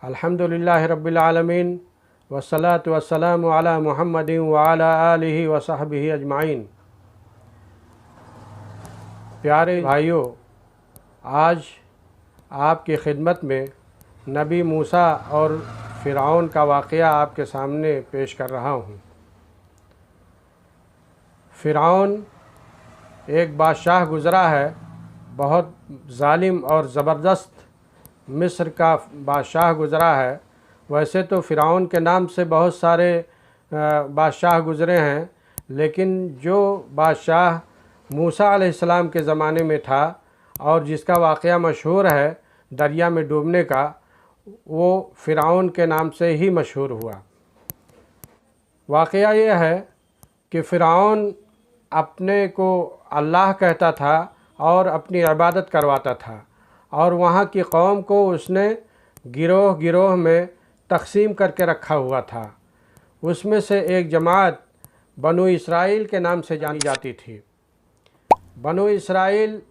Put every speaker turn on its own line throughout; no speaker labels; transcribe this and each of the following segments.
अल्हम्दुलिल्लाहि रब्बिल आलमीन वस्सलातु वस्सलामु अला मुहम्मदिन व अला आलिहि व सहबिहि अजमाइन। प्यारे भाइयों, आज आपकी खिदमत में नबी मूसा और फ़िरऔन का वाक़या आपके सामने पेश कर रहा हूँ। फ़िरऔन एक बादशाह गुज़रा है, बहुत ज़ालिम और ज़बरदस्त मिस्र का बादशाह गुज़रा है। वैसे तो फ़िरऔन के नाम से बहुत सारे बादशाह गुज़रे हैं, लेकिन जो बादशाह मूसा अलैहिस्सलाम के ज़माने में था और जिसका वाक़या मशहूर है दरिया में डूबने का, वो फ़िरऔन के नाम से ही मशहूर हुआ। वाक़या ये है कि फ़िरऔन अपने को अल्लाह कहता था और अपनी इबादत करवाता था, और वहाँ की कौम को उसने गिरोह गिरोह में तक़सीम करके रखा हुआ था। उसमें से एक जमात बनु इसराइल के नाम से जानी जाती थी। बनु इसराइल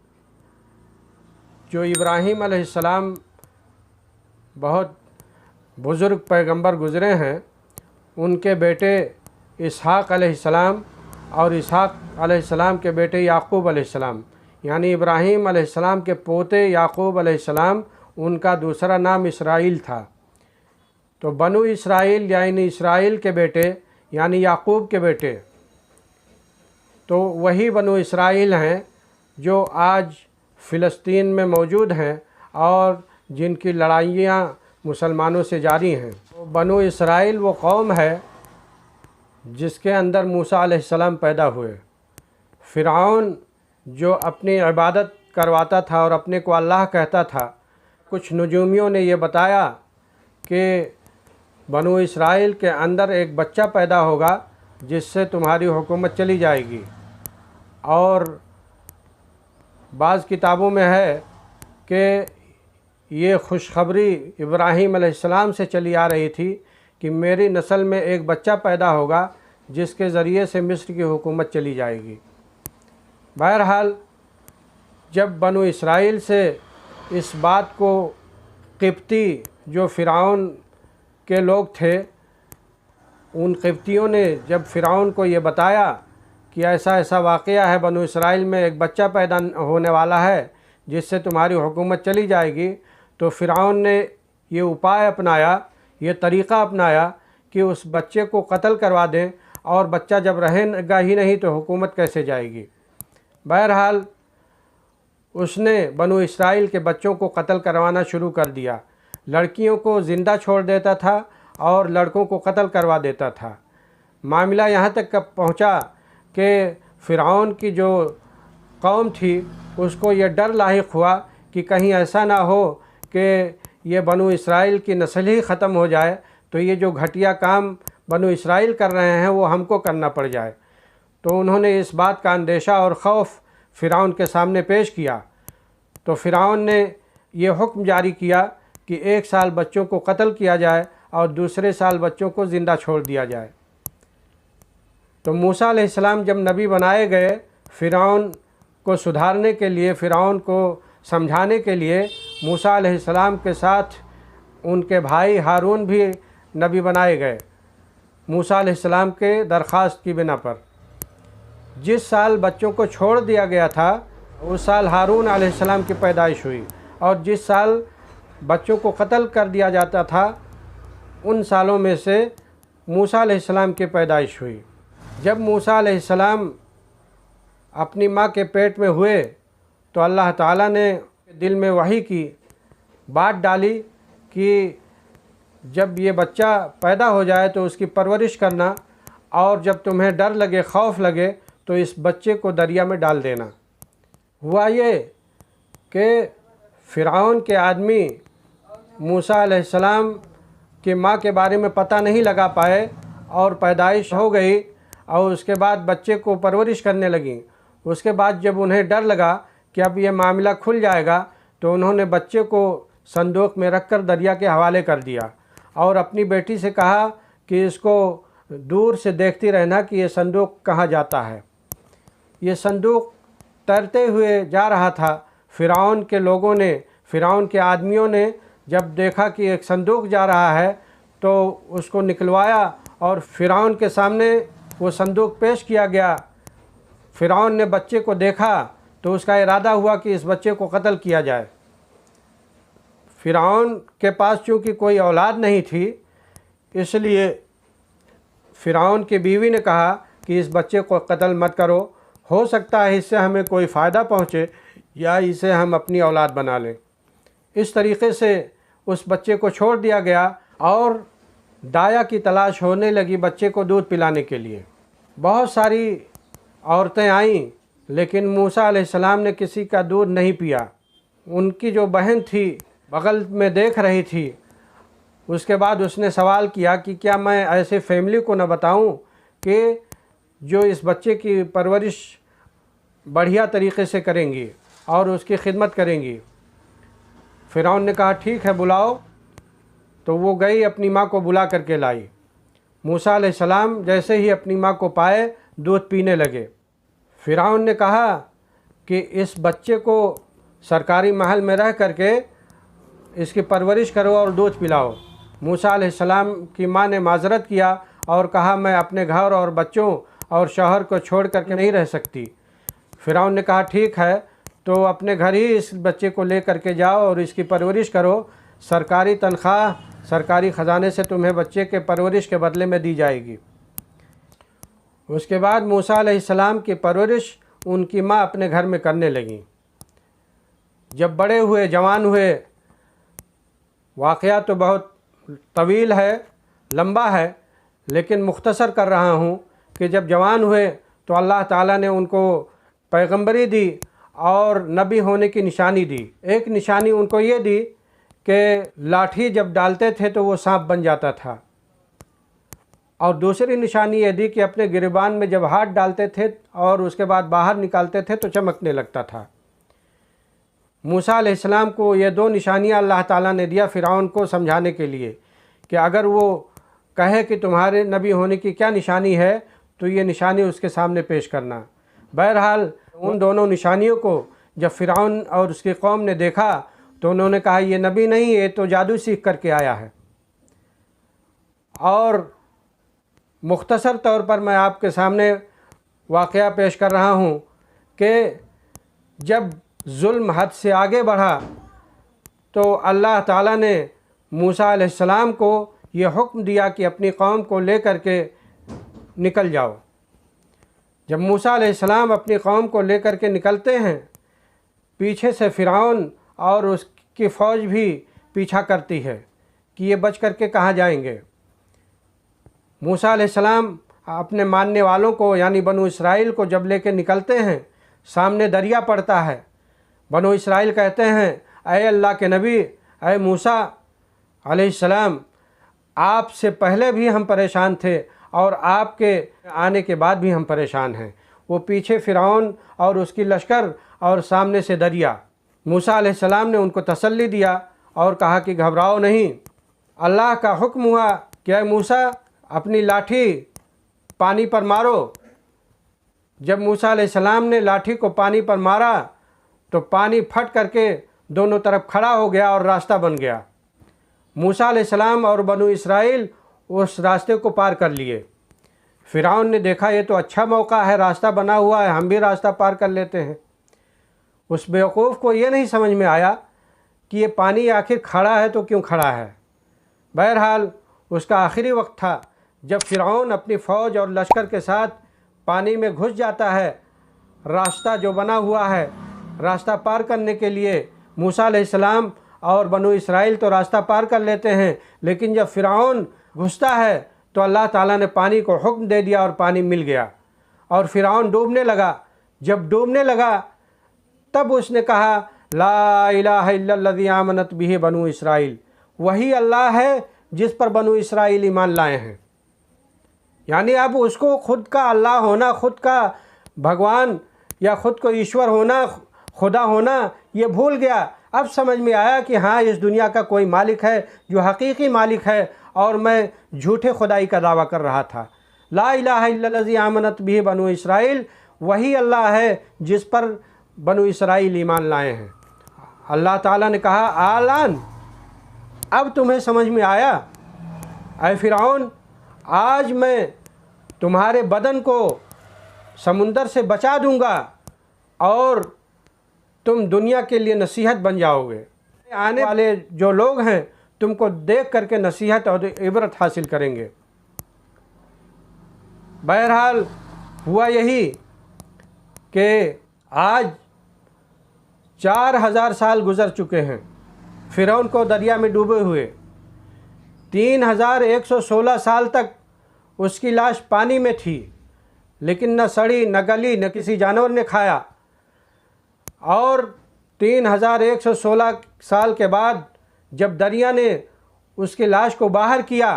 जो इब्राहीम अलैहिस्सलाम बहुत बुज़ुर्ग पैगंबर गुज़रे हैं, उनके बेटे इसहाक़ अलैहिस्सलाम और इसहाक़ अलैहिस्सलाम के बेटे याक़ूब अलैहिस्सलाम, यानी इब्राहीम अलैहिस्सलाम के पोते याक़ूब अलैहिस्सलाम, उनका दूसरा नाम इसराइल था। तो बनु इसराइल यानी इसराइल के बेटे यानी याक़ूब के बेटे, तो वही बनु इसराइल हैं जो आज फ़िलिस्तीन में मौजूद हैं और जिनकी लड़ाइयाँ मुसलमानों से जारी हैं। तो बनु इसराइल वो कौम है जिसके अंदर मूसा अलैहिस्सलाम पैदा हुए। फ़िरऔन जो अपनी इबादत करवाता था और अपने को अल्लाह कहता था, कुछ नजूमियों ने ये बताया कि बनु इसराइल के अंदर एक बच्चा पैदा होगा जिससे तुम्हारी हुकूमत चली जाएगी। और बाज़ किताबों में है कि ये खुशखबरी इब्राहीम अलैहिस्सलाम से चली आ रही थी कि मेरी नस्ल में एक बच्चा पैदा होगा जिसके ज़रिए से मिस्र की हुकूमत चली जाएगी। बहरहाल जब बनु इसराइल से इस बात को क़िब्ती जो फ़िरऔन के लोग थे, उन क़िब्तियों ने जब फ़िरऔन को ये बताया कि ऐसा ऐसा वाक़या है, बनु इसराइल में एक बच्चा पैदा होने वाला है जिससे तुम्हारी हुकूमत चली जाएगी, तो फ़िरऔन ने ये उपाय अपनाया, ये तरीक़ा अपनाया कि उस बच्चे को कत्ल करवा दें, और बच्चा जब रहेगा ही नहीं तो हुकूमत कैसे जाएगी। बहरहाल उसने बनु इसराइल के बच्चों को कत्ल करवाना शुरू कर दिया। लड़कियों को ज़िंदा छोड़ देता था और लड़कों को कत्ल करवा देता था। मामला यहाँ तक पहुँचा कि फ़िरऔन की जो कौम थी उसको ये डर लाहिक हुआ कि कहीं ऐसा ना हो कि ये बनु इसराइल की नस्ल ही ख़त्म हो जाए, तो ये जो घटिया काम बनु इसराइल कर रहे हैं वो हमको करना पड़ जाए। तो उन्होंने इस बात का अंदेशा और ख़ौफ फ़िरऔन के सामने पेश किया। तो फ़िरऔन ने ये हुक्म जारी किया कि 1 साल बच्चों को कत्ल किया जाए और दूसरे साल बच्चों को ज़िंदा छोड़ दिया जाए। तो मूसा अलैहिस्सलाम जब नबी बनाए गए, फ़िरऔन को सुधारने के लिए, फ़िरऔन को समझाने के लिए मूसा अलैहिस्सलाम के साथ उनके भाई हारून भी नबी बनाए गए, मूसा अलैहिस्सलाम के दरख्वास्त की बिना पर। जिस साल बच्चों को छोड़ दिया गया था उस साल हारून अलैहिस्सलाम की पैदाइश हुई, और जिस साल बच्चों को कत्ल कर दिया जाता था उन सालों में से मूसा अलैहिस्सलाम की पैदाइश हुई। जब मूसा अलैहिस्सलाम अपनी माँ के पेट में हुए तो अल्लाह ताला ने दिल में वही की बात डाली कि जब ये बच्चा पैदा हो जाए तो उसकी परवरिश करना, और जब तुम्हें डर लगे, खौफ लगे, तो इस बच्चे को दरिया में डाल देना। हुआ ये कि फ़िरऔन के आदमी मूसा अलैहिस्सलाम की माँ के बारे में पता नहीं लगा पाए और पैदाइश हो गई, और उसके बाद बच्चे को परवरिश करने लगी। उसके बाद जब उन्हें डर लगा कि अब ये मामला खुल जाएगा, तो उन्होंने बच्चे को संदूक में रखकर दरिया के हवाले कर दिया और अपनी बेटी से कहा कि इसको दूर से देखती रहना कि ये संदूक कहाँ जाता है। ये संदूक तैरते हुए जा रहा था। फ़िरऔन के लोगों ने, फ़िरऔन के आदमियों ने जब देखा कि एक संदूक जा रहा है तो उसको निकलवाया और फ़िरौन के सामने वो संदूक पेश किया गया। फ़िरौन ने बच्चे को देखा तो उसका इरादा हुआ कि इस बच्चे को कत्ल किया जाए। फ़िरौन के पास चूँकि कोई औलाद नहीं थी, इसलिए फ़िरौन की बीवी ने कहा कि इस बच्चे को कत्ल मत करो, हो सकता है इससे हमें कोई फ़ायदा पहुँचे या इसे हम अपनी औलाद बना लें। इस तरीक़े से उस बच्चे को छोड़ दिया गया और दाया की तलाश होने लगी बच्चे को दूध पिलाने के लिए। बहुत सारी औरतें आईं, लेकिन मूसा अलैहिस्सलाम ने किसी का दूध नहीं पिया। उनकी जो बहन थी बगल में देख रही थी। उसके बाद उसने सवाल किया कि क्या मैं ऐसे फैमिली को न बताऊं कि जो इस बच्चे की परवरिश बढ़िया तरीक़े से करेंगी और उसकी खिदमत करेंगी। फ़िरौन ने कहा ठीक है, बुलाओ। तो वो गई, अपनी माँ को बुला करके लाई। मूसा अलैहिस्सलाम जैसे ही अपनी माँ को पाए दूध पीने लगे। फ़िरौन ने कहा कि इस बच्चे को सरकारी महल में रह करके इसकी परवरिश करो और दूध पिलाओ। मूसा अलैहिस्सलाम की माँ ने माजरत किया और कहा मैं अपने घर और बच्चों और शौहर को छोड़ करके नहीं रह सकती। फ़िरौन ने कहा ठीक है, तो अपने घर ही इस बच्चे को ले करके जाओ और इसकी परवरिश करो। सरकारी तनख्वाह सरकारी ख़जाने से तुम्हें बच्चे के परवरिश के बदले में दी जाएगी। उसके बाद मूसा अलैहिस्सलाम की परवरिश उनकी माँ अपने घर में करने लगी। जब बड़े हुए, जवान हुए, वाक़या तो बहुत तवील है, लंबा है, लेकिन मुख्तसर कर रहा हूँ कि जब जवान हुए तो अल्लाह ताला ने उनको पैगंबरी दी और नबी होने की निशानी दी। एक निशानी उनको ये दी कि लाठी जब डालते थे तो वो सांप बन जाता था, और दूसरी निशानी ये दी कि अपने गिरबान में जब हाथ डालते थे और उसके बाद बाहर निकालते थे तो चमकने लगता था। मूसा अलैहिस्सलाम को ये दो निशानियाँ अल्लाह ताला ने दिया फ़िरौन को समझाने के लिए कि अगर वो कहे कि तुम्हारे नबी होने की क्या निशानी है तो ये निशानी उसके सामने पेश करना। बहरहाल उन दोनों निशानियों को जब फ़िरौन और उसकी कौम ने देखा तो उन्होंने कहा ये नबी नहीं, ये तो जादू सीख करके आया है। और मुख्तसर तौर पर मैं आपके सामने वाक़या पेश कर रहा हूँ कि जब जुल्म हद से आगे बढ़ा तो अल्लाह ताला ने मूसा अलैहिस्सलाम को ये हुक्म दिया कि अपनी कौम को ले कर के निकल जाओ। जब मूसा अलैहिस्सलाम अपनी कौम को ले कर के निकलते हैं, पीछे से फ़िरौन और उसकी फ़ौज भी पीछा करती है कि ये बच करके कहाँ जाएंगे। मूसा अलैहिस्सलाम अपने मानने वालों को यानी बनु इसराइल को जब लेके निकलते हैं, सामने दरिया पड़ता है। बनु इसराइल कहते हैं ऐ अल्लाह के नबी, ऐ मूसा अलैहिस्सलाम, आपसे पहले भी हम परेशान थे और आपके आने के बाद भी हम परेशान हैं। वो पीछे फ़िरौन और उसकी लश्कर और सामने से दरिया। मूसा अलैहिस्सलाम ने उनको तसल्ली दिया और कहा कि घबराओ नहीं। अल्लाह का हुक्म हुआ कि ऐ मूसा अपनी लाठी पानी पर मारो। जब मूसा अलैहिस्सलाम ने लाठी को पानी पर मारा तो पानी फट करके दोनों तरफ खड़ा हो गया और रास्ता बन गया। मूसा अलैहिस्सलाम और बनु इसराइल उस रास्ते को पार कर लिए। फ़िरौन ने देखा ये तो अच्छा मौका है, रास्ता बना हुआ है, हम भी रास्ता पार कर लेते हैं। उस बेवकूफ़ को ये नहीं समझ में आया कि ये पानी आखिर खड़ा है तो क्यों खड़ा है। बहरहाल उसका आखिरी वक्त था जब फ़िरौन अपनी फ़ौज और लश्कर के साथ पानी में घुस जाता है। रास्ता जो बना हुआ है, रास्ता पार करने के लिए मूसा अलैहिस्सलाम और बनु इसराइल तो रास्ता पार कर लेते हैं, लेकिन जब फ़िरौन घुसता है तो अल्लाह ताला ने पानी को हुक्म दे दिया और पानी मिल गया और फ़िरौन डूबने लगा। जब डूबने लगा तब उसने कहा ला इलाहा इल्लल्लज़ी आमनत बिही बनु इसराइल, वही अल्लाह है जिस पर बनु इसराइल ईमान लाए हैं। यानी अब उसको खुद का अल्लाह होना, खुद का भगवान या खुद को ईश्वर होना, खुदा होना ये भूल गया। अब समझ में आया कि हाँ, इस दुनिया का कोई मालिक है जो हकीकी मालिक है और मैं झूठे खुदाई का दावा कर रहा था। ला इलाहा इल्लल्लज़ी आमनत बिही बनु इसराइल, वही अल्लाह है जिस पर बनु इसराइल ईमान लाए हैं। अल्लाह ताला ने कहा आलान, अब तुम्हें समझ में आया? ऐ फ़िरऔन, आज मैं तुम्हारे बदन को समुंदर से बचा दूंगा और तुम दुनिया के लिए नसीहत बन जाओगे। आने वाले जो लोग हैं तुमको देख करके नसीहत और इबरत हासिल करेंगे। बहरहाल हुआ यही कि आज 4000 साल गुज़र चुके हैं फ़िरौन को दरिया में डूबे हुए। 3116 साल तक उसकी लाश पानी में थी, लेकिन न सड़ी न गली, न किसी जानवर ने खाया। और 3116 साल के बाद जब दरिया ने उसकी लाश को बाहर किया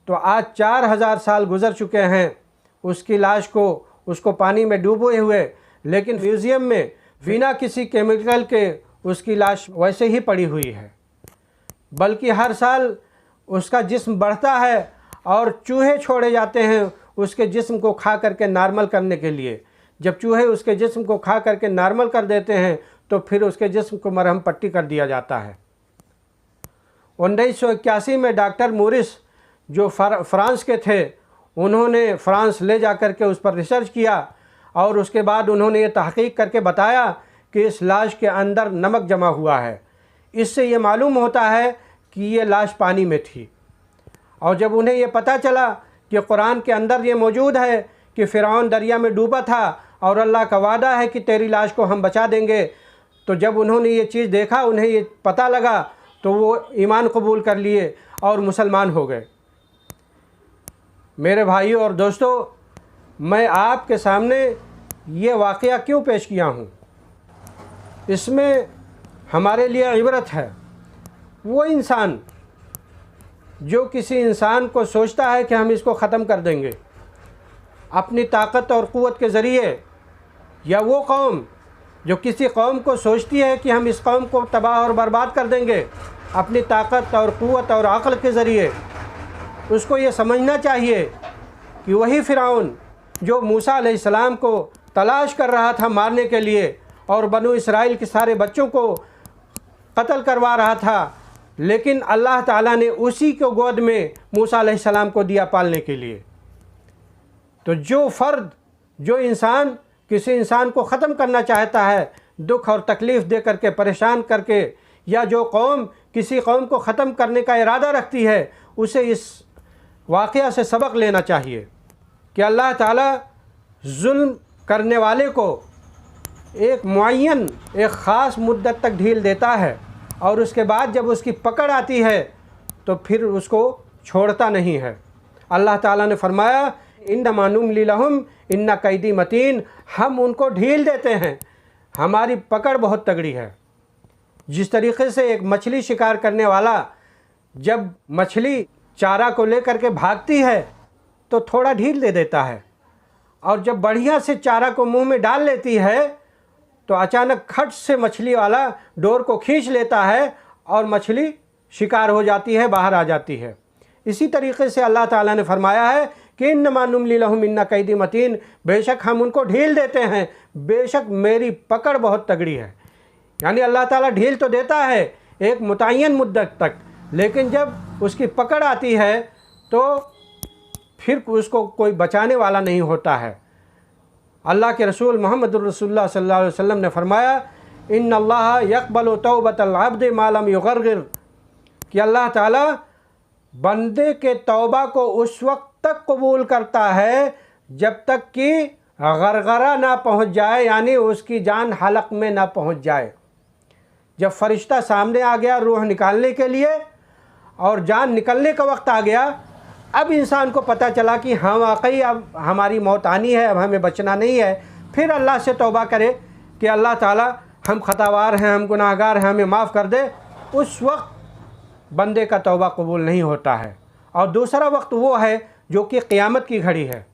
तो आज 4000 साल गुज़र चुके हैं उसकी लाश को, उसको पानी में डूबे हुए, लेकिन म्यूज़ियम में बिना किसी केमिकल के उसकी लाश वैसे ही पड़ी हुई है। बल्कि हर साल उसका जिस्म बढ़ता है और चूहे छोड़े जाते हैं उसके जिस्म को खा करके नॉर्मल करने के लिए। जब चूहे उसके जिस्म को खा करके नॉर्मल कर देते हैं तो फिर उसके जिस्म को मरहम पट्टी कर दिया जाता है। 1981 में डॉक्टर मोरिस जो फ्रांस के थे, उन्होंने फ्रांस ले जा कर के उस पर रिसर्च किया और उसके बाद उन्होंने ये तहकीक करके बताया कि इस लाश के अंदर नमक जमा हुआ है। इससे ये मालूम होता है कि ये लाश पानी में थी। और जब उन्हें ये पता चला कि कुरान के अंदर ये मौजूद है कि फ़िरऔन दरिया में डूबा था और अल्लाह का वादा है कि तेरी लाश को हम बचा देंगे, तो जब उन्होंने ये चीज़ देखा, उन्हें ये पता लगा, तो वो ईमान कबूल कर लिए और मुसलमान हो गए। मेरे भाइयों और दोस्तों, मैं आपके सामने ये वाक़या क्यों पेश किया हूँ? इसमें हमारे लिए इबरत है। वो इंसान जो किसी इंसान को सोचता है कि हम इसको ख़त्म कर देंगे अपनी ताकत और क़ुव्वत के ज़रिए, या वो कौम जो किसी कौम को सोचती है कि हम इस कौम को तबाह और बर्बाद कर देंगे अपनी ताकत और क़ुव्वत और अक़ल के ज़रिए, उसको ये समझना चाहिए कि वही फ़िरऔन जो मूसा अलैहिस्सलाम को तलाश कर रहा था मारने के लिए और बनु इसराइल के सारे बच्चों को कत्ल करवा रहा था, लेकिन अल्लाह ताला ने उसी को गोद में मूसा अलैहिस्सलाम को दिया पालने के लिए। तो जो फ़र्द, जो इंसान किसी इंसान को ख़त्म करना चाहता है, दुख और तकलीफ़ दे करके, परेशान करके, या जो कौम किसी कौम को ख़त्म करने का इरादा रखती है, उसे इस वाक़या से सबक लेना चाहिए कि अल्लाह ताला जुल्म करने वाले को एक मुअय्यन, एक ख़ास मुद्दत तक ढील देता है और उसके बाद जब उसकी पकड़ आती है तो फिर उसको छोड़ता नहीं है। अल्लाह ताला ने फरमाया, इन्नमा नुम्ली लहुम इन्ना कैदी मतीन, हम उनको ढील देते हैं, हमारी पकड़ बहुत तगड़ी है। जिस तरीक़े से एक मछली शिकार करने वाला जब मछली चारा को लेकर के भागती है तो थोड़ा ढील दे देता है, और जब बढ़िया से चारा को मुंह में डाल लेती है तो अचानक खट से मछली वाला डोर को खींच लेता है और मछली शिकार हो जाती है, बाहर आ जाती है। इसी तरीक़े से अल्लाह ताला ने फरमाया है कि इन्नमा नुम्ली लहुम इन्ना कैदी मतीन, बेशक हम उनको ढील देते हैं, बेशक मेरी पकड़ बहुत तगड़ी है। यानी अल्लाह ताला ढील तो देता है एक मुतय्यन मुद्दत तक, लेकिन जब उसकी पकड़ आती है तो फिर उसको कोई बचाने वाला नहीं होता है। अल्लाह के रसूल मोहम्मद रसूलुल्लाह सल्लल्लाहु अलैहि वसल्लम ने फरमाया, इन्नल्लाह यक़बलु तौबतल अब्द मा लम युग़रग़िर, कि अल्लाह ताला बंदे के तौबा को उस वक्त तक कबूल करता है जब तक कि गरगरा ना पहुंच जाए, यानी उसकी जान हलक में ना पहुंच जाए। जब फरिश्ता सामने आ गया रूह निकालने के लिए और जान निकलने का वक्त आ गया, अब इंसान को पता चला कि हाँ वाकई अब हमारी मौत आनी है, अब हमें बचना नहीं है। फिर अल्लाह से तौबा करे कि अल्लाह ताला हम खतावार हैं, हम गुनाहगार हैं, हमें माफ़ कर दे। उस वक्त बंदे का तौबा कबूल नहीं होता है। और दूसरा वक्त वो है जो कि क़यामत की घड़ी है,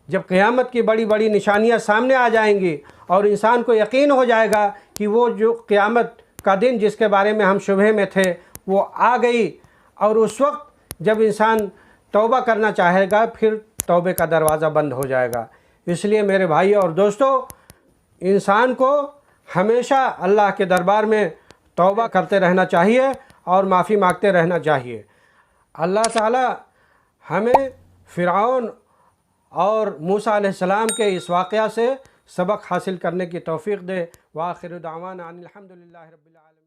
जब क़यामत की बड़ी बड़ी निशानियां सामने आ जाएंगी और इंसान को यकीन हो जाएगा कि वो जो क़यामत का दिन जिसके बारे में हम शुबह में थे वो आ गई। और उस वक्त जब इंसान तौबा करना चाहेगा फिर तौबे का दरवाज़ा बंद हो जाएगा। इसलिए मेरे भाई और दोस्तों, इंसान को हमेशा अल्लाह के दरबार में तौबा करते रहना चाहिए और माफ़ी मांगते रहना चाहिए। अल्लाह ताला हमें फ़िरऔन और मूसा अलैहिस्सलाम के इस वाक़या से सबक हासिल करने की तौफ़ीक़ दे। व आखिर दावाना अनिल हम्दुलिल्लाहि रब्बिल आलमीन।